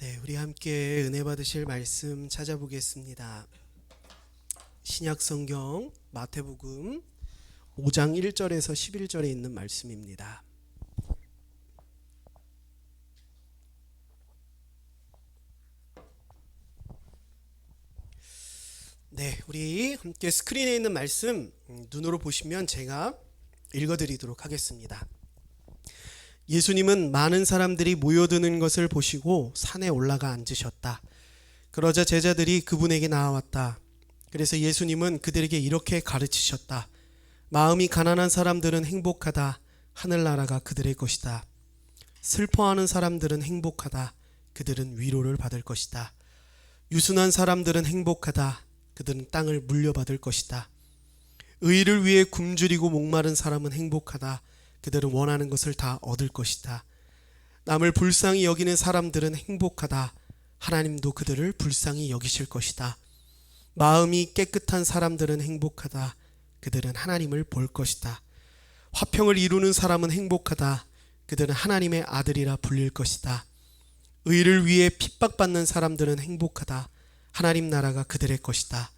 네, 우리 함께 은혜 받으실 말씀 찾아보겠습니다. 신약 성경 마태복음 5장 1절에서 11절에 있는 말씀입니다. 네, 우리 함께 스크린에 있는 말씀 눈으로 보시면 제가 읽어드리도록 하겠습니다. 예수님은 많은 사람들이 모여드는 것을 보시고 산에 올라가 앉으셨다. 그러자 제자들이 그분에게 나아왔다. 그래서 예수님은 그들에게 이렇게 가르치셨다. 마음이 가난한 사람들은 행복하다. 하늘나라가 그들의 것이다. 슬퍼하는 사람들은 행복하다. 그들은 위로를 받을 것이다. 유순한 사람들은 행복하다. 그들은 땅을 물려받을 것이다. 의를 위해 굶주리고 목마른 사람은 행복하다. 그들은 원하는 것을 다 얻을 것이다. 남을 불쌍히 여기는 사람들은 행복하다. 하나님도 그들을 불쌍히 여기실 것이다. 마음이 깨끗한 사람들은 행복하다. 그들은 하나님을 볼 것이다. 화평을 이루는 사람은 행복하다. 그들은 하나님의 아들이라 불릴 것이다. 의를 위해 핍박받는 사람들은 행복하다. 하나님 나라가 그들의 것이다.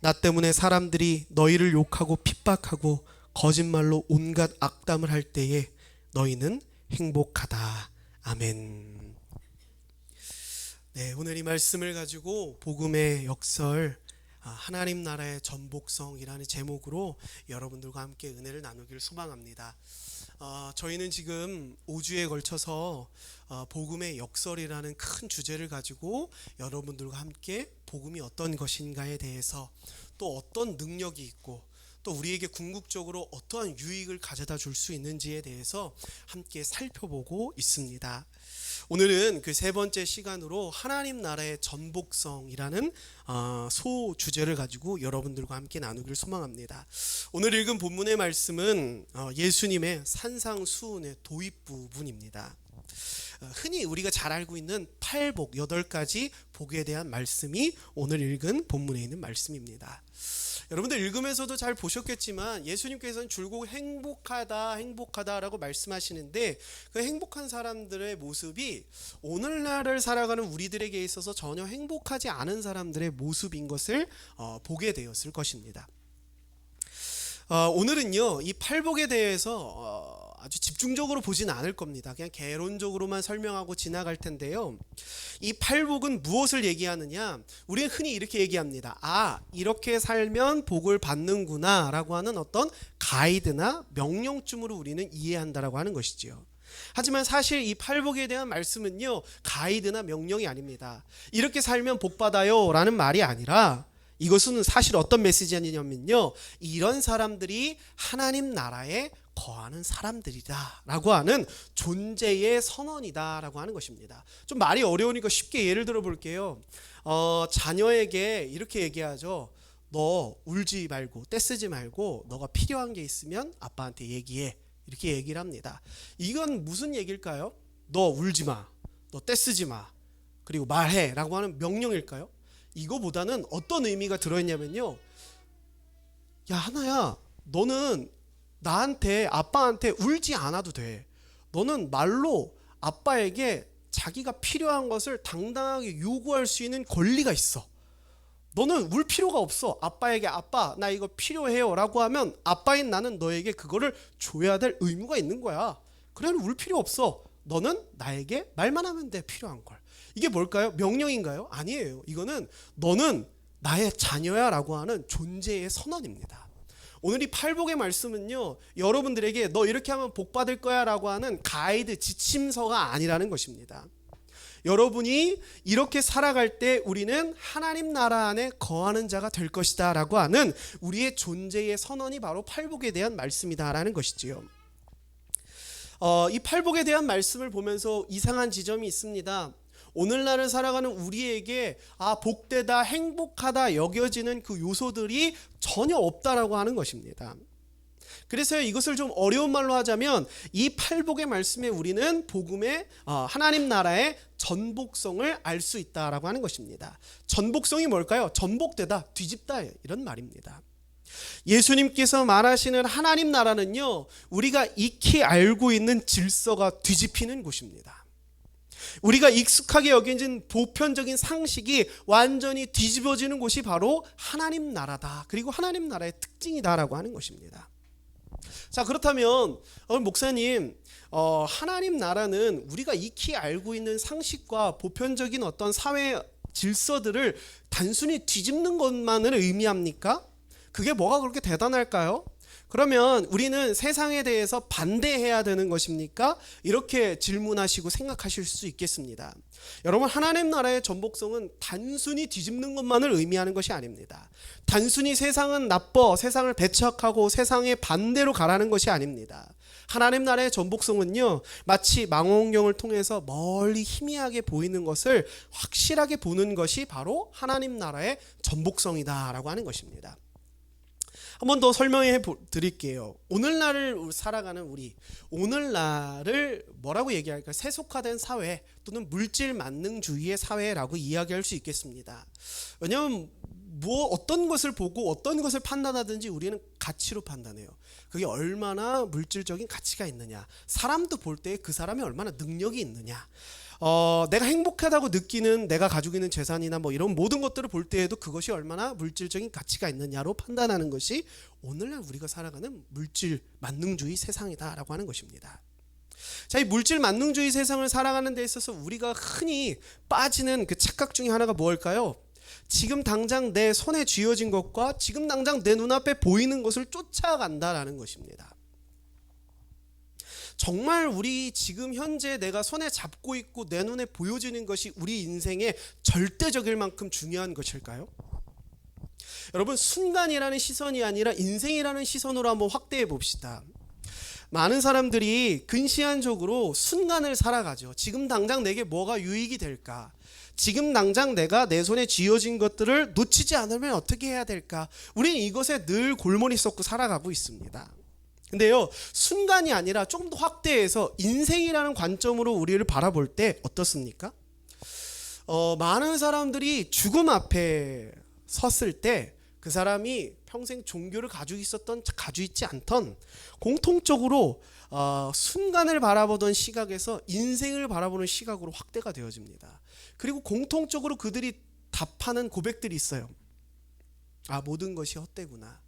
나 때문에 사람들이 너희를 욕하고 핍박하고 거짓말로 온갖 악담을 할 때에 너희는 행복하다. 아멘. 네, 오늘 이 말씀을 가지고 복음의 역설 하나님 나라의 전복성이라는 제목으로 여러분들과 함께 은혜를 나누기를 소망합니다. 저희는 지금 5주에 걸쳐서 복음의 역설이라는 큰 주제를 가지고 여러분들과 함께 복음이 어떤 것인가에 대해서 또 어떤 능력이 있고 또 우리에게 궁극적으로 어떠한 유익을 가져다 줄 수 있는지에 대해서 함께 살펴보고 있습니다. 오늘은 그 세 번째 시간으로 하나님 나라의 전복성이라는 소 주제를 가지고 여러분들과 함께 나누기를 소망합니다. 오늘 읽은 본문의 말씀은 예수님의 산상수훈의 도입 부분입니다. 흔히 우리가 잘 알고 있는 팔복 8가지 복에 대한 말씀이 오늘 읽은 본문에 있는 말씀입니다. 여러분들 읽으면서도 잘 보셨겠지만 예수님께서는 줄곧 행복하다라고 말씀하시는데 그 행복한 사람들의 모습이 오늘날을 살아가는 우리들에게 있어서 전혀 행복하지 않은 사람들의 모습인 것을 보게 되었을 것입니다. 오늘은요 이 팔복에 대해서 아주 집중적으로 보지는 않을 겁니다. 그냥 개론적으로만 설명하고 지나갈 텐데요. 이 팔복은 무엇을 얘기하느냐? 우리는 흔히 이렇게 얘기합니다. 이렇게 살면 복을 받는구나 라고 하는 어떤 가이드나 명령쯤으로 우리는 이해한다라고 하는 것이지요. 하지만 사실 이 팔복에 대한 말씀은요 가이드나 명령이 아닙니다. 이렇게 살면 복 받아요 라는 말이 아니라 이것은 사실 어떤 메시지냐면요 이런 사람들이 하나님 나라에 거하는 사람들이다 라고 하는 존재의 선언이다 라고 하는 것입니다. 좀 말이 어려우니까 쉽게 예를 들어 볼게요. 자녀에게 이렇게 얘기하죠. 너 울지 말고 떼쓰지 말고 너가 필요한 게 있으면 아빠한테 얘기해. 이렇게 얘기를 합니다. 이건 무슨 얘기일까요? 너 울지 마, 너 떼쓰지 마, 그리고 말해 라고 하는 명령일까요? 이거보다는 어떤 의미가 들어있냐면요, 야 하나야, 너는 나한테 아빠한테 울지 않아도 돼. 너는 말로 아빠에게 자기가 필요한 것을 당당하게 요구할 수 있는 권리가 있어. 너는 울 필요가 없어. 아빠에게 아빠 나 이거 필요해요 라고 하면 아빠인 나는 너에게 그거를 줘야 될 의무가 있는 거야. 그래 울 필요 없어. 너는 나에게 말만 하면 돼. 필요한 걸. 이게 뭘까요? 명령인가요? 아니에요. 이거는 너는 나의 자녀야 라고 하는 존재의 선언입니다. 오늘 이 팔복의 말씀은요 여러분들에게 너 이렇게 하면 복 받을 거야 라고 하는 가이드 지침서가 아니라는 것입니다. 여러분이 이렇게 살아갈 때 우리는 하나님 나라 안에 거하는 자가 될 것이다 라고 하는 우리의 존재의 선언이 바로 팔복에 대한 말씀이다 라는 것이지요. 이 팔복에 대한 말씀을 보면서 이상한 지점이 있습니다. 오늘날을 살아가는 우리에게 복되다 행복하다 여겨지는 그 요소들이 전혀 없다라고 하는 것입니다. 그래서 이것을 좀 어려운 말로 하자면 이 팔복의 말씀에 우리는 복음의 하나님 나라의 전복성을 알 수 있다라고 하는 것입니다. 전복성이 뭘까요? 전복되다, 뒤집다 이런 말입니다. 예수님께서 말하시는 하나님 나라는요 우리가 익히 알고 있는 질서가 뒤집히는 곳입니다. 우리가 익숙하게 여겨진 보편적인 상식이 완전히 뒤집어지는 곳이 바로 하나님 나라다. 그리고 하나님 나라의 특징이다라고 하는 것입니다. 자, 그렇다면 목사님, 하나님 나라는 우리가 익히 알고 있는 상식과 보편적인 어떤 사회 질서들을 단순히 뒤집는 것만을 의미합니까? 그게 뭐가 그렇게 대단할까요? 그러면 우리는 세상에 대해서 반대해야 되는 것입니까? 이렇게 질문하시고 생각하실 수 있겠습니다. 여러분, 하나님 나라의 전복성은 단순히 뒤집는 것만을 의미하는 것이 아닙니다. 단순히 세상은 나빠, 세상을 배척하고 세상의 반대로 가라는 것이 아닙니다. 하나님 나라의 전복성은요, 마치 망원경을 통해서 멀리 희미하게 보이는 것을 확실하게 보는 것이 바로 하나님 나라의 전복성이다라고 하는 것입니다. 한 번 더 설명해 드릴게요. 오늘날을 살아가는 우리, 오늘날을 뭐라고 얘기할까요? 세속화된 사회 또는 물질 만능주의의 사회라고 이야기할 수 있겠습니다. 왜냐하면 어떤 것을 보고 어떤 것을 판단하든지 우리는 가치로 판단해요. 그게 얼마나 물질적인 가치가 있느냐, 사람도 볼 때 그 사람이 얼마나 능력이 있느냐, 내가 행복하다고 느끼는 내가 가지고 있는 재산이나 이런 모든 것들을 볼 때에도 그것이 얼마나 물질적인 가치가 있느냐로 판단하는 것이 오늘날 우리가 살아가는 물질 만능주의 세상이다라고 하는 것입니다. 자, 이 물질 만능주의 세상을 살아가는 데 있어서 우리가 흔히 빠지는 그 착각 중에 하나가 뭘까요? 지금 당장 내 손에 쥐어진 것과 지금 당장 내 눈앞에 보이는 것을 쫓아간다라는 것입니다. 정말 우리 지금 현재 내가 손에 잡고 있고 내 눈에 보여지는 것이 우리 인생의 절대적일 만큼 중요한 것일까요? 여러분, 순간이라는 시선이 아니라 인생이라는 시선으로 한번 확대해 봅시다. 많은 사람들이 근시안적으로 순간을 살아가죠. 지금 당장 내게 뭐가 유익이 될까? 지금 당장 내가 내 손에 쥐어진 것들을 놓치지 않으면 어떻게 해야 될까? 우리는 이것에 늘 골머리 썩고 살아가고 있습니다. 근데요, 순간이 아니라 조금 더 확대해서 인생이라는 관점으로 우리를 바라볼 때 어떻습니까? 많은 사람들이 죽음 앞에 섰을 때 그 사람이 평생 종교를 가지고 있었던, 가지고 있지 않던, 공통적으로 순간을 바라보던 시각에서 인생을 바라보는 시각으로 확대가 되어집니다. 그리고 공통적으로 그들이 답하는 고백들이 있어요. 모든 것이 헛되구나.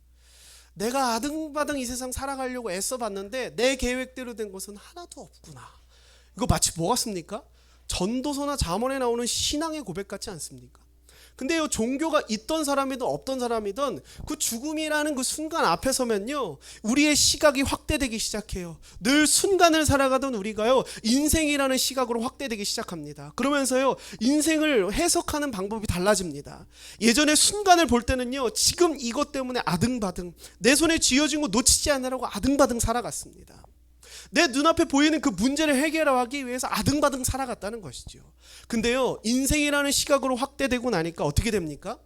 내가 아등바등 이 세상 살아가려고 애써봤는데 내 계획대로 된 것은 하나도 없구나. 이거 마치 뭐 같습니까? 전도서나 잠언에 나오는 신앙의 고백 같지 않습니까? 근데요, 종교가 있던 사람이든 없던 사람이든 그 죽음이라는 그 순간 앞에 서면요, 우리의 시각이 확대되기 시작해요. 늘 순간을 살아가던 우리가요, 인생이라는 시각으로 확대되기 시작합니다. 그러면서요, 인생을 해석하는 방법이 달라집니다. 예전에 순간을 볼 때는요, 지금 이것 때문에 아등바등, 내 손에 쥐어진 거 놓치지 않으라고 아등바등 살아갔습니다. 내 눈앞에 보이는 그 문제를 해결하기 위해서 아등바등 살아갔다는 것이죠. 근데요, 인생이라는 시각으로 확대되고 나니까 어떻게 됩니까?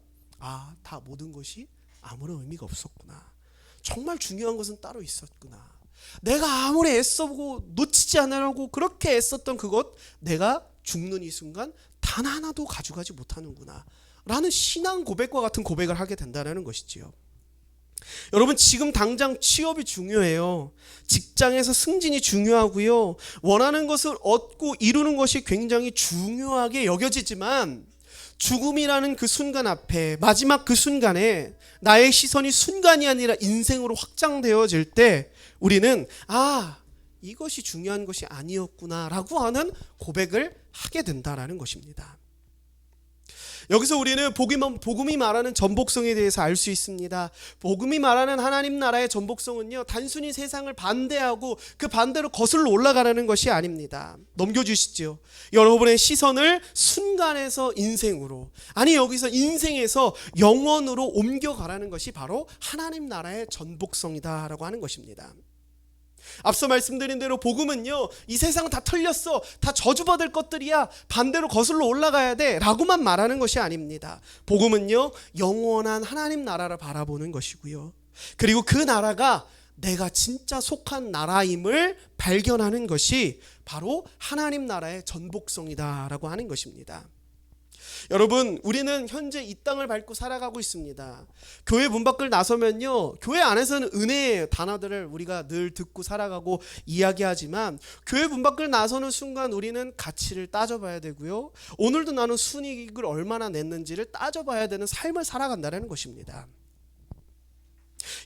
다 모든 것이 아무런 의미가 없었구나. 정말 중요한 것은 따로 있었구나. 내가 아무리 애써보고 놓치지 않으려고 그렇게 애썼던 그것, 내가 죽는 이 순간 단 하나도 가져가지 못하는구나 라는 신앙 고백과 같은 고백을 하게 된다는 것이지요. 여러분, 지금 당장 취업이 중요해요. 직장에서 승진이 중요하고요. 원하는 것을 얻고 이루는 것이 굉장히 중요하게 여겨지지만 죽음이라는 그 순간 앞에, 마지막 그 순간에 나의 시선이 순간이 아니라 인생으로 확장되어질 때 우리는 이것이 중요한 것이 아니었구나 라고 하는 고백을 하게 된다는 것입니다. 여기서 우리는 복음이 말하는 전복성에 대해서 알 수 있습니다. 복음이 말하는 하나님 나라의 전복성은요, 단순히 세상을 반대하고 그 반대로 거슬러 올라가라는 것이 아닙니다. 넘겨주시죠. 여러분의 시선을 순간에서 인생으로, 여기서 인생에서 영원으로 옮겨가라는 것이 바로 하나님 나라의 전복성이다라고 하는 것입니다. 앞서 말씀드린 대로 복음은요, 이 세상은 다 틀렸어, 다 저주받을 것들이야, 반대로 거슬러 올라가야 돼 라고만 말하는 것이 아닙니다. 복음은요, 영원한 하나님 나라를 바라보는 것이고요, 그리고 그 나라가 내가 진짜 속한 나라임을 발견하는 것이 바로 하나님 나라의 전복성이다 라고 하는 것입니다. 여러분, 우리는 현재 이 땅을 밟고 살아가고 있습니다. 교회 문 밖을 나서면요, 교회 안에서는 은혜의 단어들을 우리가 늘 듣고 살아가고 이야기하지만 교회 문 밖을 나서는 순간 우리는 가치를 따져봐야 되고요, 오늘도 나는 순이익을 얼마나 냈는지를 따져봐야 되는 삶을 살아간다는 것입니다.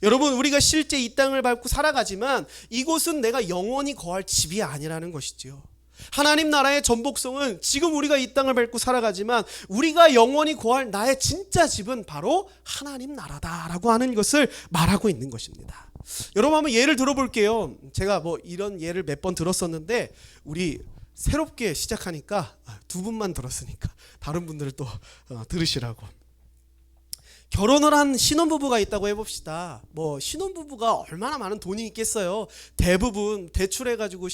여러분, 우리가 실제 이 땅을 밟고 살아가지만 이곳은 내가 영원히 거할 집이 아니라는 것이지요. 하나님 나라의 전복성은 지금 우리가 이 땅을 밟고 살아가지만 우리가 영원히 거할 나의 진짜 집은 바로 하나님 나라다라고 하는 것을 말하고 있는 것입니다. 여러분, 한번 예를 들어볼게요. 제가 뭐 이런 예를 몇 번 들었었는데 우리 새롭게 시작하니까 두 분만 들었으니까 다른 분들을 또 들으시라고. 결혼을 한 신혼부부가 있다고 해봅시다. 뭐 신혼부부가 얼마나 많은 돈이 있겠어요. 대부분 대출해가지고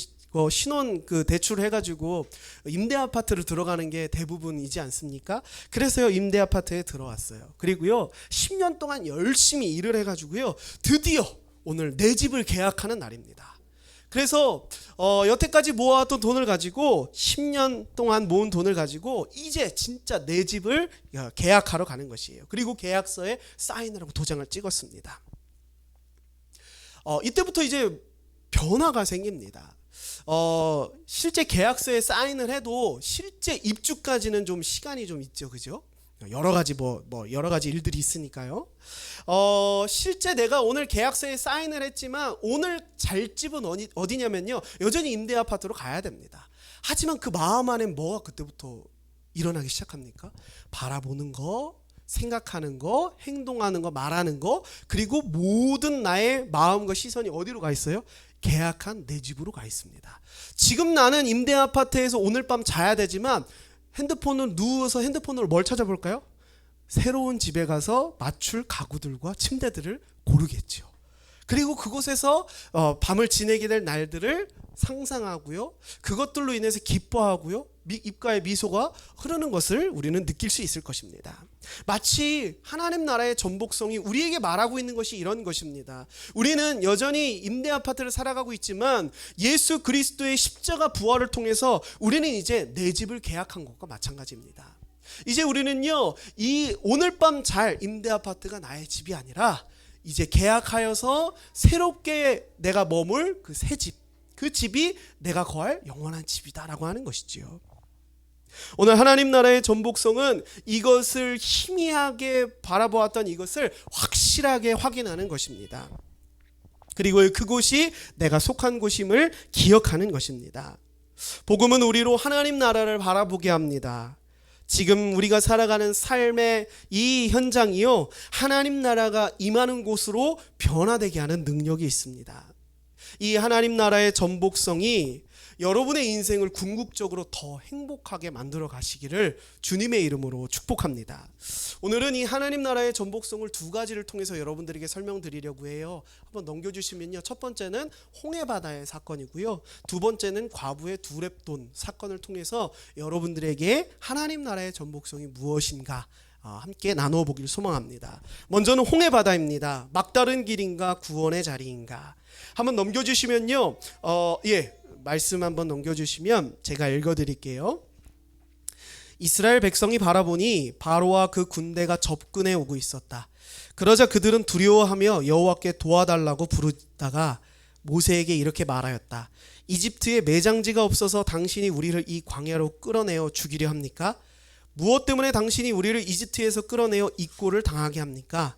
신혼 대출해가지고 임대 아파트를 들어가는 게 대부분이지 않습니까? 그래서요, 임대 아파트에 들어왔어요. 그리고요, 10년 동안 열심히 일을 해가지고요, 드디어 오늘 내 집을 계약하는 날입니다. 그래서 여태까지 모아왔던 돈을 가지고 10년 동안 모은 돈을 가지고 이제 진짜 내 집을 계약하러 가는 것이에요. 그리고 계약서에 사인을 하고 도장을 찍었습니다. 이때부터 이제 변화가 생깁니다. 실제 계약서에 사인을 해도 실제 입주까지는 좀 시간이 좀 있죠, 그죠? 여러 가지 여러 가지 일들이 있으니까요. 실제 내가 오늘 계약서에 사인을 했지만 오늘 잘 집은 어디냐면요, 여전히 임대 아파트로 가야 됩니다. 하지만 그 마음 안에 뭐가 그때부터 일어나기 시작합니까? 바라보는 거, 생각하는 거, 행동하는 거, 말하는 거, 그리고 모든 나의 마음과 시선이 어디로 가 있어요? 계약한 내 집으로 가 있습니다. 지금 나는 임대 아파트에서 오늘 밤 자야 되지만 핸드폰을 누워서 핸드폰으로 뭘 찾아볼까요? 새로운 집에 가서 맞출 가구들과 침대들을 고르겠죠. 그리고 그곳에서 밤을 지내게 될 날들을 상상하고요, 그것들로 인해서 기뻐하고요, 입가에 미소가 흐르는 것을 우리는 느낄 수 있을 것입니다. 마치 하나님 나라의 전복성이 우리에게 말하고 있는 것이 이런 것입니다. 우리는 여전히 임대 아파트를 살아가고 있지만 예수 그리스도의 십자가 부활을 통해서 우리는 이제 내 집을 계약한 것과 마찬가지입니다. 이제 우리는요, 이 오늘 밤 잘 임대 아파트가 나의 집이 아니라 이제 계약하여서 새롭게 내가 머물 그 새 집, 그 집이 내가 거할 영원한 집이다라고 하는 것이지요. 오늘 하나님 나라의 전복성은 이것을 희미하게 바라보았던 이것을 확실하게 확인하는 것입니다. 그리고 그곳이 내가 속한 곳임을 기억하는 것입니다. 복음은 우리로 하나님 나라를 바라보게 합니다. 지금 우리가 살아가는 삶의 이 현장이요, 하나님 나라가 임하는 곳으로 변화되게 하는 능력이 있습니다. 이 하나님 나라의 전복성이 여러분의 인생을 궁극적으로 더 행복하게 만들어 가시기를 주님의 이름으로 축복합니다. 오늘은 이 하나님 나라의 전복성을 두 가지를 통해서 여러분들에게 설명드리려고 해요. 한번 넘겨주시면요, 첫 번째는 홍해바다의 사건이고요, 두 번째는 과부의 두렙돈 사건을 통해서 여러분들에게 하나님 나라의 전복성이 무엇인가 함께 나누어 보기를 소망합니다. 먼저는 홍해바다입니다. 막다른 길인가 구원의 자리인가. 한번 넘겨주시면요, 말씀 한번 넘겨주시면 제가 읽어드릴게요. 이스라엘 백성이 바라보니 바로와 그 군대가 접근해 오고 있었다. 그러자 그들은 두려워하며 여호와께 도와달라고 부르다가 모세에게 이렇게 말하였다. 이집트에 매장지가 없어서 당신이 우리를 이 광야로 끌어내어 죽이려 합니까? 무엇 때문에 당신이 우리를 이집트에서 끌어내어 이 꼴을 당하게 합니까?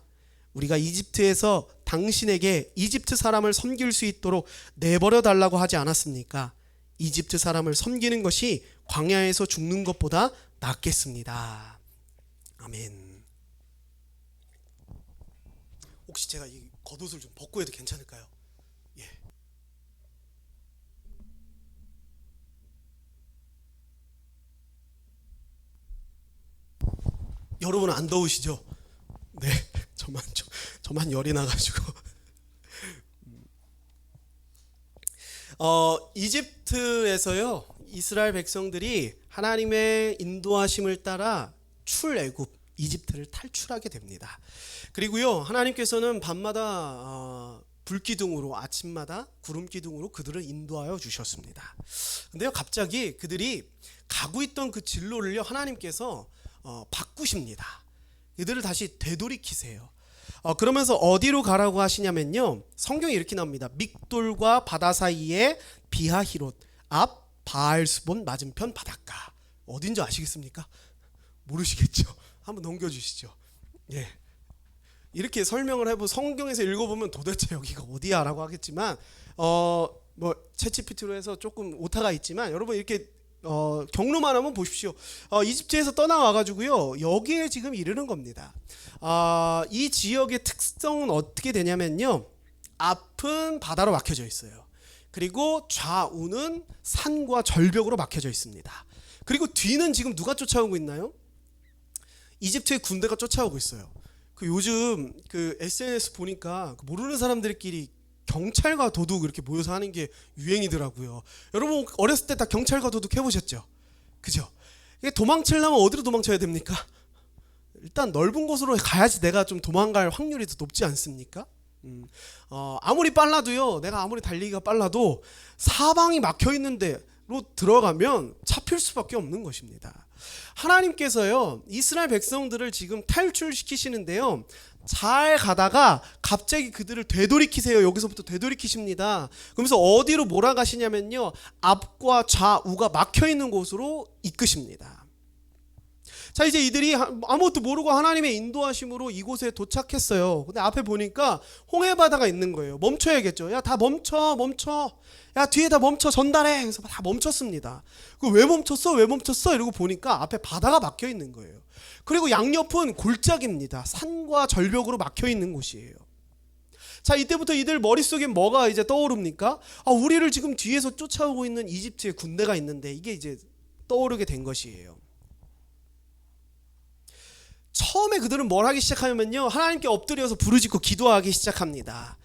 우리가 이집트에서 당신에게 이집트 사람을 섬길 수 있도록 내버려 달라고 하지 않았습니까? 이집트 사람을 섬기는 것이 광야에서 죽는 것보다 낫겠습니다. 아멘. 혹시 제가 이 겉옷을 좀 벗고 해도 괜찮을까요? 예. 여러분은 안 더우시죠? 네, 저만 열이 나가지고. 이집트에서요, 이스라엘 백성들이 하나님의 인도하심을 따라 출애굽 이집트를 탈출하게 됩니다. 그리고요, 하나님께서는 밤마다 불기둥으로, 아침마다 구름기둥으로 그들을 인도하여 주셨습니다. 근데요, 갑자기 그들이 가고 있던 그 진로를요, 하나님께서 바꾸십니다. 이들을 다시 되돌이키세요. 그러면서 어디로 가라고 하시냐면요, 성경에 이렇게 나옵니다. 믹돌과 바다 사이에 비하히롯 앞 바알스본 맞은편 바닷가. 어딘지 아시겠습니까? 모르시겠죠? 한번 넘겨주시죠. 예. 이렇게 설명을 해보고 성경에서 읽어보면 도대체 여기가 어디야 라고 하겠지만 뭐 챗GPT로 해서 조금 오타가 있지만 여러분 이렇게 경로만 한번 보십시오. 이집트에서 떠나와가지고요 여기에 지금 이르는 겁니다. 이 지역의 특성은 어떻게 되냐면요, 앞은 바다로 막혀져 있어요. 그리고 좌우는 산과 절벽으로 막혀져 있습니다. 그리고 뒤는 지금 누가 쫓아오고 있나요? 이집트의 군대가 쫓아오고 있어요. 요즘 SNS 보니까 모르는 사람들끼리 경찰과 도둑 이렇게 모여서 하는 게 유행이더라고요. 여러분 어렸을 때 다 경찰과 도둑 해보셨죠? 그죠? 이게 도망치려면 어디로 도망쳐야 됩니까? 일단 넓은 곳으로 가야지 내가 좀 도망갈 확률이 더 높지 않습니까? 아무리 빨라도요, 내가 아무리 달리기가 빨라도 사방이 막혀 있는 데로 들어가면 잡힐 수밖에 없는 것입니다. 하나님께서요 이스라엘 백성들을 지금 탈출시키시는데요, 잘 가다가 갑자기 그들을 되돌이키세요. 여기서부터 되돌이키십니다. 그러면서 어디로 몰아가시냐면요, 앞과 좌우가 막혀있는 곳으로 이끄십니다. 자, 이제 이들이 아무것도 모르고 하나님의 인도하심으로 이곳에 도착했어요. 근데 앞에 보니까 홍해바다가 있는 거예요. 멈춰야겠죠. 야, 다 멈춰. 야, 뒤에 다 멈춰, 전달해. 그래서 다 멈췄습니다. 왜 멈췄어? 이러고 보니까 앞에 바다가 막혀 있는 거예요. 그리고 양옆은 골짜기입니다. 산과 절벽으로 막혀 있는 곳이에요. 자, 이때부터 이들 머릿속에 뭐가 이제 떠오릅니까? 우리를 지금 뒤에서 쫓아오고 있는 이집트의 군대가 있는데, 이게 이제 떠오르게 된 것이에요. 처음에 그들은 뭘 하기 시작하냐면요, 하나님께 엎드려서 부르짖고 기도하기 시작합니다.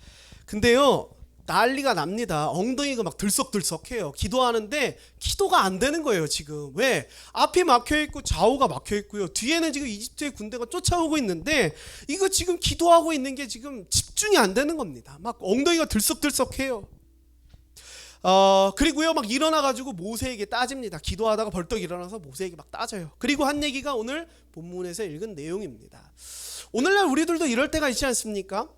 근데요, 난리가 납니다. 엉덩이가 막 들썩들썩해요. 기도하는데 기도가 안 되는 거예요. 지금 왜? 앞이 막혀있고 좌우가 막혀있고요, 뒤에는 지금 이집트의 군대가 쫓아오고 있는데 이거 지금 기도하고 있는 게 지금 집중이 안 되는 겁니다. 막 엉덩이가 들썩들썩해요. 그리고요 막 일어나가지고 모세에게 따집니다. 기도하다가 벌떡 일어나서 모세에게 막 따져요. 그리고 한 얘기가 오늘 본문에서 읽은 내용입니다. 오늘날 우리들도 이럴 때가 있지 않습니까?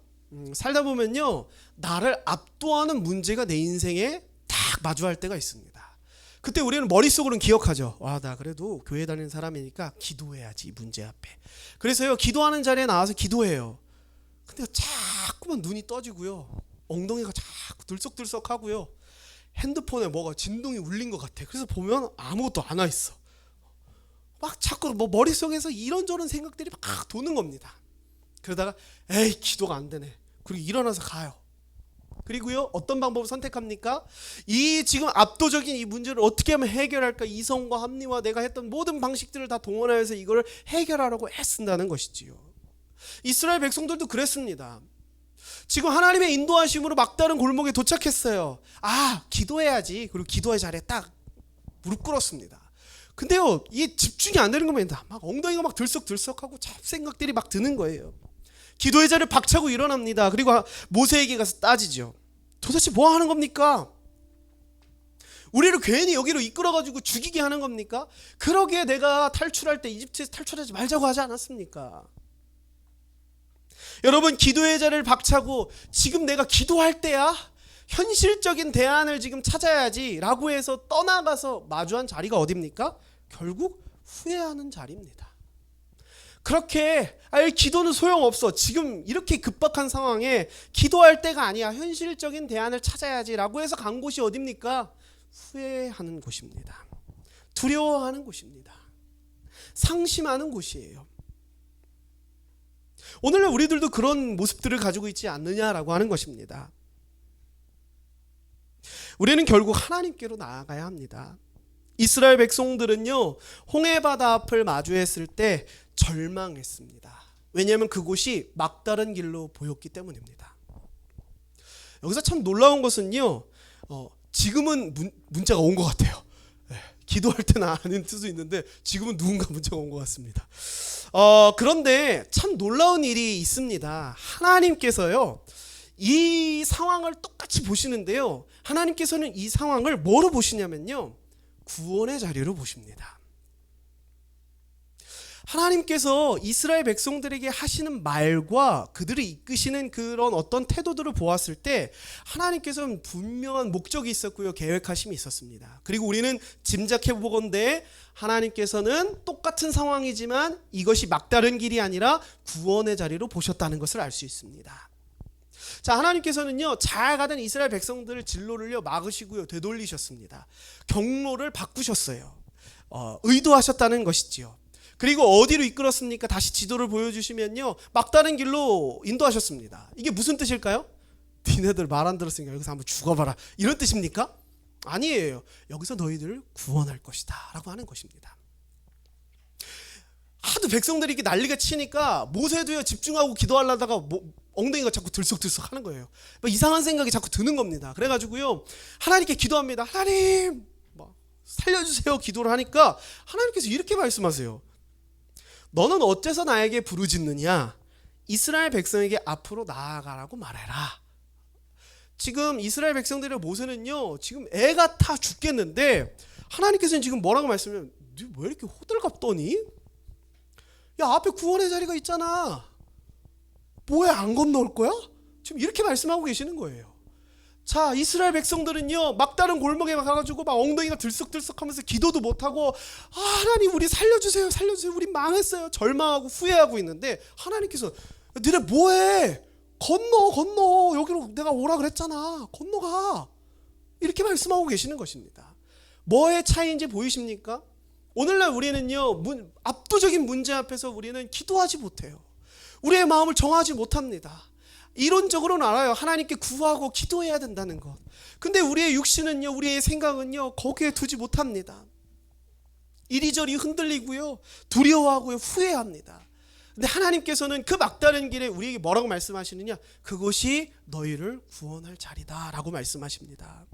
살다 보면요, 나를 압도하는 문제가 내 인생에 딱 마주할 때가 있습니다. 그때 우리는 머릿속으로는 기억하죠. 나 그래도 교회 다니는 사람이니까 기도해야지, 이 문제 앞에. 그래서요 기도하는 자리에 나와서 기도해요. 근데 자꾸만 눈이 떠지고요, 엉덩이가 자꾸 들썩들썩하고요, 핸드폰에 뭐가 진동이 울린 것 같아. 그래서 보면 아무것도 안 와 있어. 막 자꾸 머릿속에서 이런저런 생각들이 막 도는 겁니다. 그러다가 에이, 기도가 안 되네. 그리고 일어나서 가요. 그리고요 어떤 방법을 선택합니까? 이 지금 압도적인 이 문제를 어떻게 하면 해결할까? 이성과 합리와 내가 했던 모든 방식들을 다 동원하여서 이걸 해결하려고 애쓴다는 것이지요. 이스라엘 백성들도 그랬습니다. 지금 하나님의 인도하심으로 막다른 골목에 도착했어요. 기도해야지. 그리고 기도의 자리에 딱 무릎 꿇었습니다. 근데요 이게 집중이 안 되는 겁니다. 막 엉덩이가 막 들썩들썩하고 잡생각들이 막 드는 거예요. 기도의 자리를 박차고 일어납니다. 그리고 모세에게 가서 따지죠. 도대체 뭐 하는 겁니까? 우리를 괜히 여기로 이끌어가지고 죽이게 하는 겁니까? 그러기에 내가 탈출할 때 이집트에서 탈출하지 말자고 하지 않았습니까? 여러분, 기도의 자리를 박차고 지금 내가 기도할 때야? 현실적인 대안을 지금 찾아야지 라고 해서 떠나가서 마주한 자리가 어딥니까? 결국 후회하는 자리입니다. 그렇게 기도는 소용없어, 지금 이렇게 급박한 상황에 기도할 때가 아니야, 현실적인 대안을 찾아야지 라고 해서 간 곳이 어딥니까? 후회하는 곳입니다. 두려워하는 곳입니다. 상심하는 곳이에요. 오늘날 우리들도 그런 모습들을 가지고 있지 않느냐라고 하는 것입니다. 우리는 결국 하나님께로 나아가야 합니다. 이스라엘 백성들은요 홍해바다 앞을 마주했을 때 절망했습니다. 왜냐하면 그곳이 막다른 길로 보였기 때문입니다. 여기서 참 놀라운 것은요, 지금은 문자가 온 것 같아요. 기도할 때는 아닌 뜻도 있는데 지금은 누군가 문자가 온 것 같습니다. 그런데 참 놀라운 일이 있습니다. 하나님께서요 이 상황을 똑같이 보시는데요, 하나님께서는 이 상황을 뭐로 보시냐면요, 구원의 자리로 보십니다. 하나님께서 이스라엘 백성들에게 하시는 말과 그들을 이끄시는 그런 어떤 태도들을 보았을 때 하나님께서는 분명한 목적이 있었고요, 계획하심이 있었습니다. 그리고 우리는 짐작해 보건대 하나님께서는 똑같은 상황이지만 이것이 막다른 길이 아니라 구원의 자리로 보셨다는 것을 알 수 있습니다. 자, 하나님께서는요, 잘 가던 이스라엘 백성들을 진로를요 막으시고요, 되돌리셨습니다. 경로를 바꾸셨어요. 의도하셨다는 것이지요. 그리고 어디로 이끌었습니까? 다시 지도를 보여주시면요, 막다른 길로 인도하셨습니다. 이게 무슨 뜻일까요? 니네들 말 안 들었으니까 여기서 한번 죽어봐라, 이런 뜻입니까? 아니에요. 여기서 너희들을 구원할 것이다 라고 하는 것입니다. 하도 백성들이 이렇게 난리가 치니까 모세도요, 집중하고 기도하려다가 엉덩이가 자꾸 들썩들썩 하는 거예요. 이상한 생각이 자꾸 드는 겁니다. 그래가지고요, 하나님께 기도합니다. 하나님 살려주세요 기도를 하니까 하나님께서 이렇게 말씀하세요. 너는 어째서 나에게 부르짖느냐? 이스라엘 백성에게 앞으로 나아가라고 말해라. 지금 이스라엘 백성들의 모세는요, 지금 애가 타 죽겠는데 하나님께서는 지금 뭐라고 말씀해요? 너 왜 이렇게 호들갑 떠니? 야, 앞에 구원의 자리가 있잖아. 뭐야, 안 건너올 거야? 지금 이렇게 말씀하고 계시는 거예요. 자, 이스라엘 백성들은요, 막다른 골목에 가가지고 막 엉덩이가 들썩들썩하면서 기도도 못하고, 하나님 우리 살려주세요, 살려주세요, 우리 망했어요, 절망하고 후회하고 있는데 하나님께서 너네 뭐해? 건너 여기로 내가 오라 그랬잖아, 건너가, 이렇게 말씀하고 계시는 것입니다. 뭐의 차이인지 보이십니까? 오늘날 우리는요, 압도적인 문제 앞에서 우리는 기도하지 못해요. 우리의 마음을 정하지 못합니다. 이론적으로는 알아요. 하나님께 구하고 기도해야 된다는 것. 근데 우리의 육신은요, 우리의 생각은요, 거기에 두지 못합니다. 이리저리 흔들리고요, 두려워하고요, 후회합니다. 근데 하나님께서는 그 막다른 길에 우리에게 뭐라고 말씀하시느냐? 그것이 너희를 구원할 자리다 라고 말씀하십니다.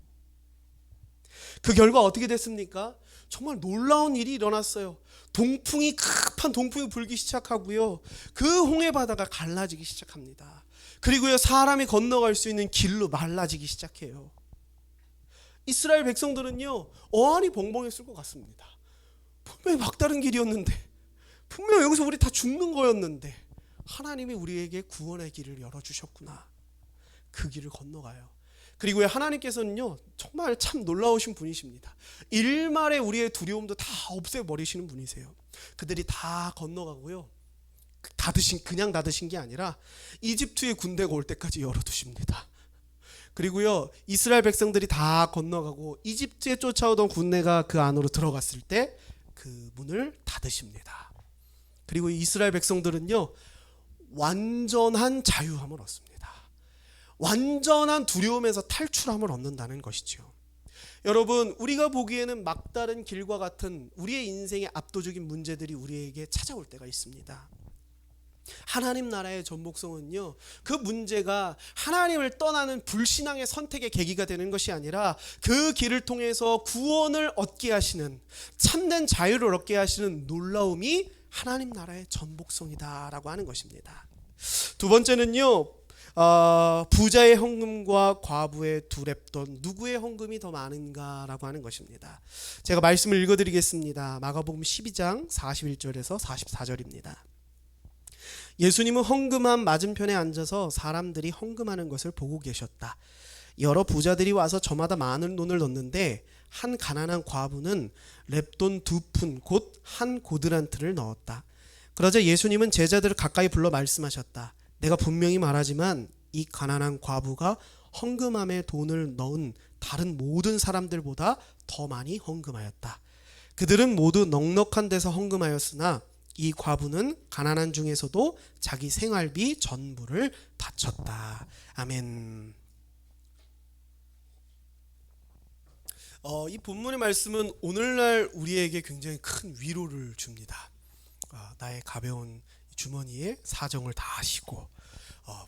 그 결과 어떻게 됐습니까? 정말 놀라운 일이 일어났어요. 급한 동풍이 불기 시작하고요, 그 홍해 바다가 갈라지기 시작합니다. 그리고요, 사람이 건너갈 수 있는 길로 말라지기 시작해요. 이스라엘 백성들은요, 어안이 벙벙했을 것 같습니다. 분명히 막다른 길이었는데, 분명 여기서 우리 다 죽는 거였는데 하나님이 우리에게 구원의 길을 열어주셨구나. 그 길을 건너가요. 그리고 하나님께서는요, 정말 참 놀라우신 분이십니다. 일말에 우리의 두려움도 다 없애버리시는 분이세요. 그들이 다 건너가고요, 그냥 닫으신 게 아니라 이집트의 군대가 올 때까지 열어두십니다. 그리고요, 이스라엘 백성들이 다 건너가고 이집트에 쫓아오던 군대가 그 안으로 들어갔을 때 그 문을 닫으십니다. 그리고 이스라엘 백성들은요, 완전한 자유함을 얻습니다. 완전한 두려움에서 탈출함을 얻는다는 것이죠. 여러분, 우리가 보기에는 막다른 길과 같은 우리의 인생의 압도적인 문제들이 우리에게 찾아올 때가 있습니다. 하나님 나라의 전복성은요, 그 문제가 하나님을 떠나는 불신앙의 선택의 계기가 되는 것이 아니라 그 길을 통해서 구원을 얻게 하시는, 참된 자유를 얻게 하시는 놀라움이 하나님 나라의 전복성이다라고 하는 것입니다. 두 번째는요, 부자의 헌금과 과부의 두 렙돈, 누구의 헌금이 더 많은가라고 하는 것입니다. 제가 말씀을 읽어드리겠습니다. 마가복음 12장 41절에서 44절입니다. 예수님은 헌금함 맞은편에 앉아서 사람들이 헌금하는 것을 보고 계셨다. 여러 부자들이 와서 저마다 많은 돈을 넣는데 한 가난한 과부는 렙돈 2푼 곧 한 고드란트를 넣었다. 그러자 예수님은 제자들을 가까이 불러 말씀하셨다. 내가 분명히 말하지만 이 가난한 과부가 헌금함에 돈을 넣은 다른 모든 사람들보다 더 많이 헌금하였다. 그들은 모두 넉넉한 데서 헌금하였으나 이 과부는 가난한 중에서도 자기 생활비 전부를 바쳤다. 아멘. 이 본문의 말씀은 오늘날 우리에게 굉장히 큰 위로를 줍니다. 나의 가벼운 주머니에 사정을 다 아시고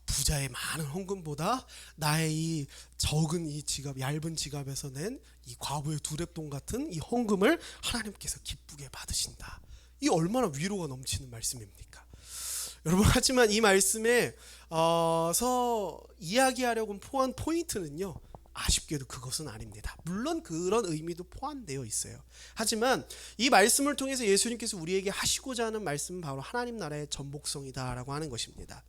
부자의 많은 헌금보다 나의 이 적은 이 지갑, 얇은 지갑에서 낸 이 과부의 두 렙돈 같은 이 헌금을 하나님께서 기쁘게 받으신다. 이 얼마나 위로가 넘치는 말씀입니까? 여러분, 하지만 이 말씀에서 이야기하려고 포한 포인트는요, 아쉽게도 그것은 아닙니다. 물론 그런 의미도 포함되어 있어요. 하지만 이 말씀을 통해서 예수님께서 우리에게 하시고자 하는 말씀은 바로 하나님 나라의 전복성이다라고 하는 것입니다.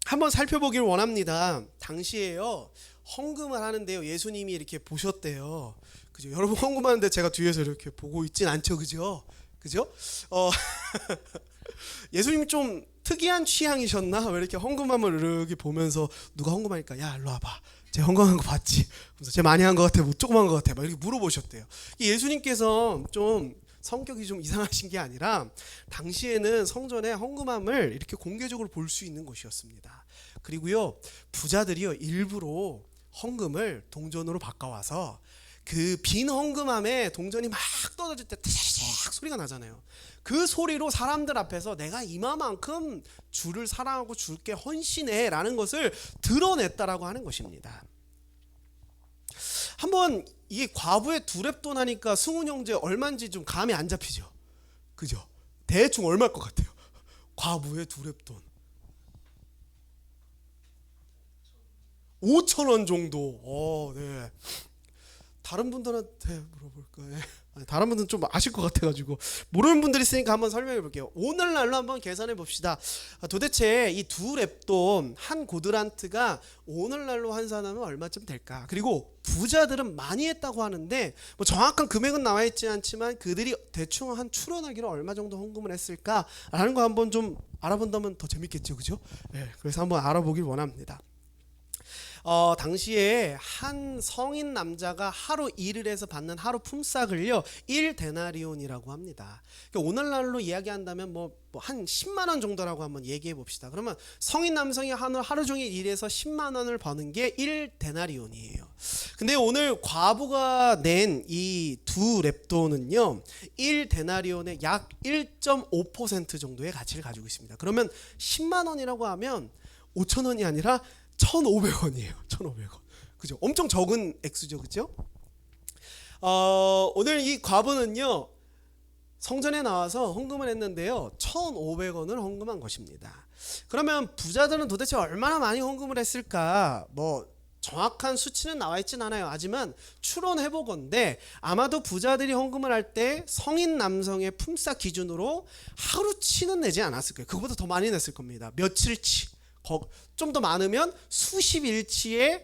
한번 살펴보길 원합니다. 당시에요, 헌금을 하는데요, 예수님이 이렇게 보셨대요. 그죠? 여러분 헌금하는데 제가 뒤에서 이렇게 보고 있진 않죠, 그죠? 그죠? 예수님 좀 특이한 취향이셨나? 왜 이렇게 헌금함을 이렇게 보면서 누가 헌금하니까 야 일로 와봐, 쟤 헌금한 거 봤지? 그래서 쟤 많이 한 거 같아, 뭐 조그만 거 같아? 막 이렇게 물어보셨대요. 예수님께서 좀 성격이 좀 이상하신 게 아니라 당시에는 성전에 헌금함을 이렇게 공개적으로 볼 수 있는 곳이었습니다. 그리고요, 부자들이요 일부러 헌금을 동전으로 바꿔와서 그 빈 헌금함에 동전이 막 떨어질 때 타샤샥 소리가 나잖아요. 그 소리로 사람들 앞에서 내가 이마만큼 주를 사랑하고 주께 헌신해 라는 것을 드러냈다라고 하는 것입니다. 한번 이게 과부의 두 렙돈 하니까 승훈 형제 얼마인지 좀 감이 안 잡히죠? 그죠? 대충 얼마일 것 같아요? 과부의 두 렙돈 5,000원 정도. 네. 다른 분들한테 물어볼까요? 다른 분들은 좀 아실 것 같아가지고 모르는 분들이 있으니까 한번 설명해 볼게요. 오늘날로 한번 계산해 봅시다. 도대체 이 두 렙돈 한 고드란트가 오늘날로 환산하면 얼마쯤 될까? 그리고 부자들은 많이 했다고 하는데 뭐 정확한 금액은 나와 있지 않지만 그들이 대충 한 추론하기로 얼마 정도 헌금을 했을까라는 거 한번 좀 알아본다면 더 재밌겠죠, 그죠? 네, 그래서 한번 알아보길 원합니다. 당시에 한 성인 남자가 하루 일을 해서 받는 하루 품삯을요 1데나리온이라고 합니다. 그러니까 오늘날로 이야기한다면 뭐 한 10만 원 정도라고 한번 얘기해 봅시다. 그러면 성인 남성이 하루 종일 일해서 10만 원을 버는 게 1데나리온이에요. 근데 오늘 과부가 낸 이 두 렙돈은요 1데나리온의 약 1.5% 정도의 가치를 가지고 있습니다. 그러면 10만 원이라고 하면 5천 원이 아니라 1,500원이에요. 1,500원. 그죠? 엄청 적은 액수죠. 그죠? 오늘 이 과부는요. 성전에 나와서 헌금을 했는데요. 1,500원을 헌금한 것입니다. 그러면 부자들은 도대체 얼마나 많이 헌금을 했을까? 뭐 정확한 수치는 나와 있진 않아요. 하지만 추론해 보건대 아마도 부자들이 헌금을 할 때 성인 남성의 품삯 기준으로 하루치는 내지 않았을 거예요. 그거보다 더 많이 냈을 겁니다. 며칠치. 좀 더 많으면 수십일치의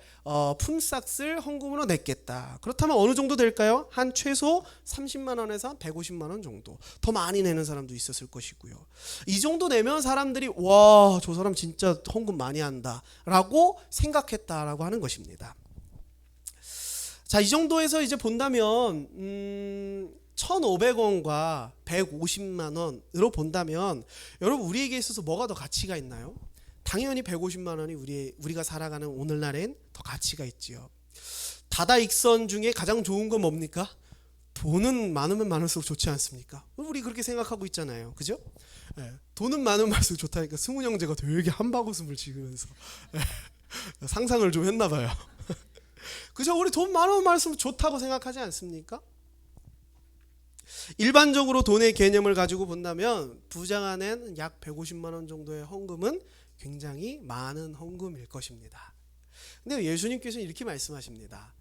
품삯을 헌금으로 냈겠다. 그렇다면 어느 정도 될까요? 한 최소 30만 원에서 150만 원 정도. 더 많이 내는 사람도 있었을 것이고요. 이 정도 내면 사람들이 와, 저 사람 진짜 헌금 많이 한다 라고 생각했다라고 하는 것입니다. 자, 이 정도에서 이제 본다면 1,500원과 150만 원으로 본다면 여러분 우리에게 있어서 뭐가 더 가치가 있나요? 당연히 150만 원이 우리가 살아가는 오늘날엔 더 가치가 있지요. 다다익선 중에 가장 좋은 건 뭡니까? 돈은 많으면 많을수록 좋지 않습니까? 우리 그렇게 생각하고 있잖아요. 그죠? 네. 돈은 많으면 많을수록 좋다니까 승훈 형제가 되게 한바구음을 지으면서 상상을 좀 했나 봐요. 그죠? 우리 돈 많으면 많을수록 좋다고 생각하지 않습니까? 일반적으로 돈의 개념을 가지고 본다면 부자가 낸 약 150만 원 정도의 헌금은 굉장히 많은 헌금일 것입니다. 근데 예수님께서는 이렇게 말씀하십니다.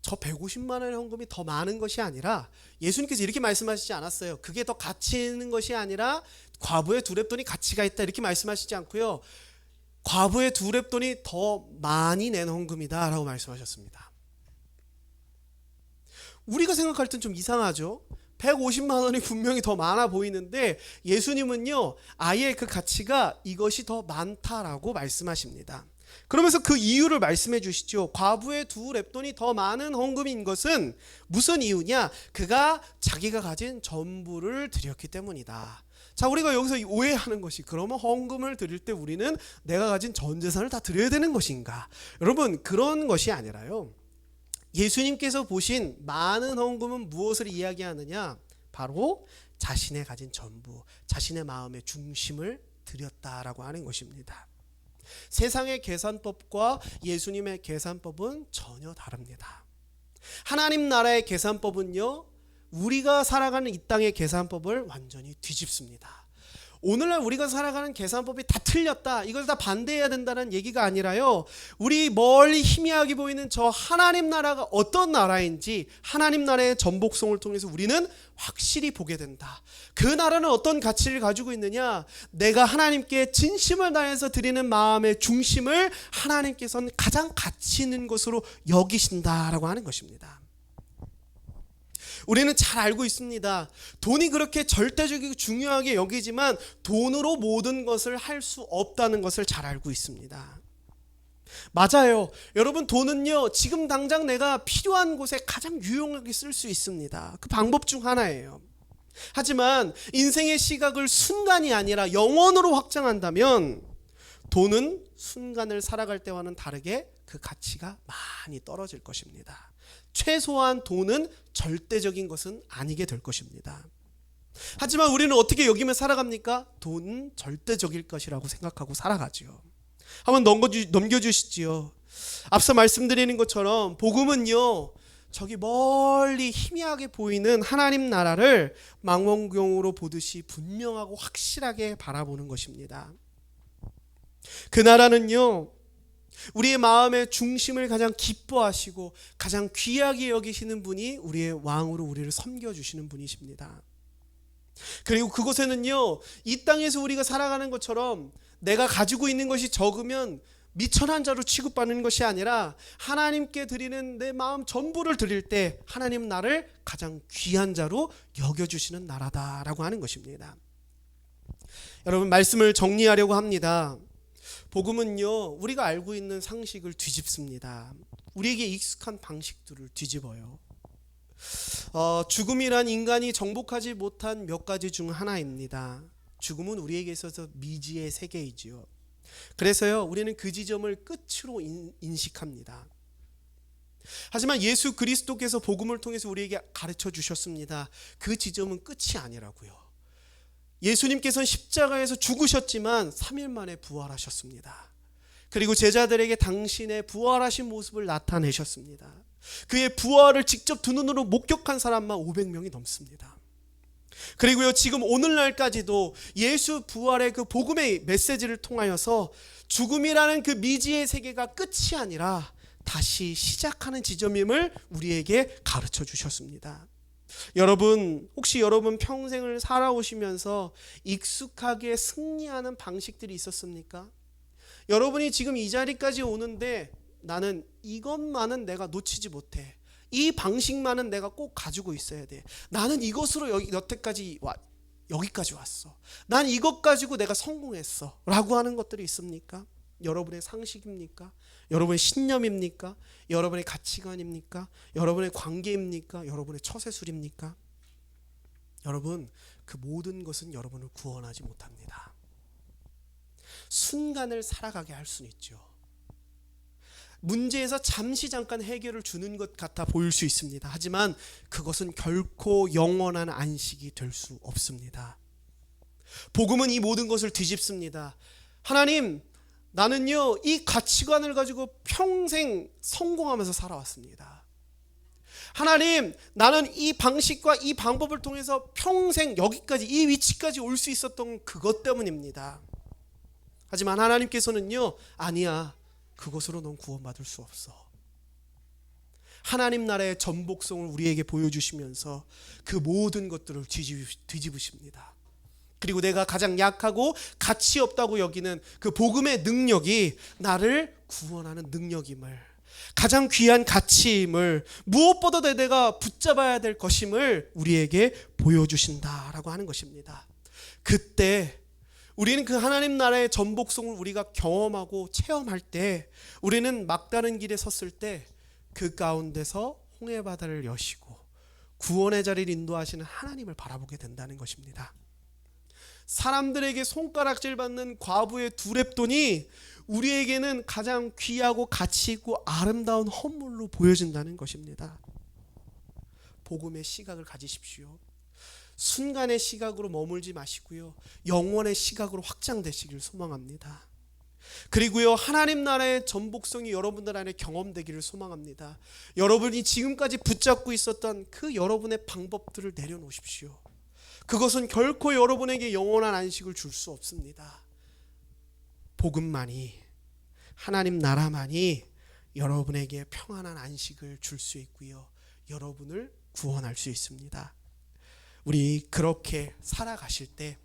저 150만 원의 헌금이 더 많은 것이 아니라 예수님께서 이렇게 말씀하시지 않았어요. 그게 더 가치 있는 것이 아니라 과부의 두 렙돈이 가치가 있다 이렇게 말씀하시지 않고요. 과부의 두 렙돈이 더 많이 낸 헌금이다 라고 말씀하셨습니다. 우리가 생각할 땐 좀 이상하죠. 150만 원이 분명히 더 많아 보이는데 예수님은요 아예 그 가치가 이것이 더 많다라고 말씀하십니다. 그러면서 그 이유를 말씀해 주시죠. 과부의 두 렙돈이 더 많은 헌금인 것은 무슨 이유냐? 그가 자기가 가진 전부를 드렸기 때문이다. 자, 우리가 여기서 오해하는 것이 그러면 헌금을 드릴 때 우리는 내가 가진 전 재산을 다 드려야 되는 것인가? 여러분 그런 것이 아니라요. 예수님께서 보신 많은 헌금은 무엇을 이야기하느냐? 바로 자신의 가진 전부, 자신의 마음의 중심을 드렸다라고 하는 것입니다. 세상의 계산법과 예수님의 계산법은 전혀 다릅니다. 하나님 나라의 계산법은요, 우리가 살아가는 이 땅의 계산법을 완전히 뒤집습니다. 오늘날 우리가 살아가는 계산법이 다 틀렸다, 이걸 다 반대해야 된다는 얘기가 아니라요, 우리 멀리 희미하게 보이는 저 하나님 나라가 어떤 나라인지 하나님 나라의 전복성을 통해서 우리는 확실히 보게 된다. 그 나라는 어떤 가치를 가지고 있느냐, 내가 하나님께 진심을 다해서 드리는 마음의 중심을 하나님께서는 가장 가치 있는 것으로 여기신다라고 하는 것입니다. 우리는 잘 알고 있습니다. 돈이 그렇게 절대적이고 중요하게 여기지만 돈으로 모든 것을 할 수 없다는 것을 잘 알고 있습니다. 맞아요. 여러분, 돈은요, 지금 당장 내가 필요한 곳에 가장 유용하게 쓸 수 있습니다. 그 방법 중 하나예요. 하지만 인생의 시각을 순간이 아니라 영원으로 확장한다면 돈은 순간을 살아갈 때와는 다르게 그 가치가 많이 떨어질 것입니다. 최소한 돈은 절대적인 것은 아니게 될 것입니다. 하지만 우리는 어떻게 여기면 살아갑니까? 돈은 절대적일 것이라고 생각하고 살아가죠. 한번 넘겨주시지요. 앞서 말씀드리는 것처럼 복음은요, 저기 멀리 희미하게 보이는 하나님 나라를 망원경으로 보듯이 분명하고 확실하게 바라보는 것입니다. 그 나라는요, 우리의 마음의 중심을 가장 기뻐하시고 가장 귀하게 여기시는 분이 우리의 왕으로 우리를 섬겨주시는 분이십니다. 그리고 그곳에는요, 이 땅에서 우리가 살아가는 것처럼 내가 가지고 있는 것이 적으면 미천한 자로 취급받는 것이 아니라 하나님께 드리는 내 마음 전부를 드릴 때 하나님 나를 가장 귀한 자로 여겨주시는 나라다라고 하는 것입니다. 여러분, 말씀을 정리하려고 합니다. 복음은요, 우리가 알고 있는 상식을 뒤집습니다. 우리에게 익숙한 방식들을 뒤집어요. 죽음이란 인간이 정복하지 못한 몇 가지 중 하나입니다. 죽음은 우리에게 있어서 미지의 세계이지요. 그래서요, 우리는 그 지점을 끝으로 인식합니다. 하지만 예수 그리스도께서 복음을 통해서 우리에게 가르쳐 주셨습니다. 그 지점은 끝이 아니라고요. 예수님께서는 십자가에서 죽으셨지만 3일 만에 부활하셨습니다. 그리고 제자들에게 당신의 부활하신 모습을 나타내셨습니다. 그의 부활을 직접 두 눈으로 목격한 사람만 500명이 넘습니다. 그리고요, 지금 오늘날까지도 예수 부활의 그 복음의 메시지를 통하여서 죽음이라는 그 미지의 세계가 끝이 아니라 다시 시작하는 지점임을 우리에게 가르쳐 주셨습니다. 여러분, 혹시 여러분 평생을 살아오시면서 익숙하게 승리하는 방식들이 있었습니까? 여러분이 지금 이 자리까지 오는데 나는 이것만은 내가 놓치지 못해, 이 방식만은 내가 꼭 가지고 있어야 돼, 나는 이것으로 여기까지 왔어, 난 이것 가지고 내가 성공했어 라고 하는 것들이 있습니까? 여러분의 상식입니까? 여러분의 신념입니까? 여러분의 가치관입니까? 여러분의 관계입니까? 여러분의 처세술입니까? 여러분, 그 모든 것은 여러분을 구원하지 못합니다. 순간을 살아가게 할 수는 있죠. 문제에서 잠깐 해결을 주는 것 같아 보일 수 있습니다. 하지만 그것은 결코 영원한 안식이 될 수 없습니다. 복음은 이 모든 것을 뒤집습니다. 하나님, 나는요, 이 가치관을 가지고 평생 성공하면서 살아왔습니다. 하나님, 나는 이 방식과 이 방법을 통해서 평생 여기까지, 이 위치까지 올 수 있었던 그것 때문입니다. 하지만 하나님께서는요, 아니야, 그것으로 넌 구원받을 수 없어. 하나님 나라의 전복성을 우리에게 보여주시면서 그 모든 것들을 뒤집으십니다. 그리고 내가 가장 약하고 가치 없다고 여기는 그 복음의 능력이 나를 구원하는 능력임을, 가장 귀한 가치임을, 무엇보다 내가 붙잡아야 될 것임을 우리에게 보여주신다라고 하는 것입니다. 그때 우리는 그 하나님 나라의 전복성을 우리가 경험하고 체험할 때, 우리는 막다른 길에 섰을 때 그 가운데서 홍해 바다를 여시고 구원의 자리를 인도하시는 하나님을 바라보게 된다는 것입니다. 사람들에게 손가락질 받는 과부의 두 렙돈이 우리에게는 가장 귀하고 가치 있고 아름다운 헌물로 보여진다는 것입니다. 복음의 시각을 가지십시오. 순간의 시각으로 머물지 마시고요, 영원의 시각으로 확장되시길 소망합니다. 그리고요, 하나님 나라의 전복성이 여러분들 안에 경험되기를 소망합니다. 여러분이 지금까지 붙잡고 있었던 그 여러분의 방법들을 내려놓으십시오. 그것은 결코 여러분에게 영원한 안식을 줄 수 없습니다. 복음만이, 하나님 나라만이 여러분에게 평안한 안식을 줄 수 있고요, 여러분을 구원할 수 있습니다. 우리 그렇게 살아가실 때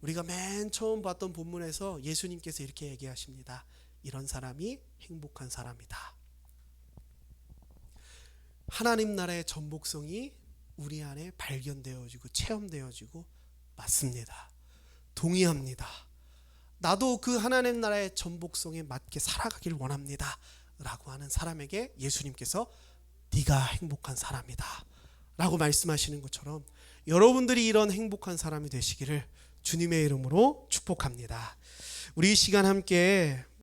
우리가 맨 처음 봤던 본문에서 예수님께서 이렇게 얘기하십니다. 이런 사람이 행복한 사람이다. 하나님 나라의 전복성이 우리 안에 발견되어지고 체험되어지고 맞습니다. 동의합니다. 나도 그 하나님 나라의 전복성에 맞게 살아가길 원합니다 라고 하는 사람에게 예수님께서 네가 행복한 사람이다 라고 말씀하시는 것처럼 여러분들이 이런 행복한 사람이 되시기를 주님의 이름으로 축복합니다. 우리 이 시간 함께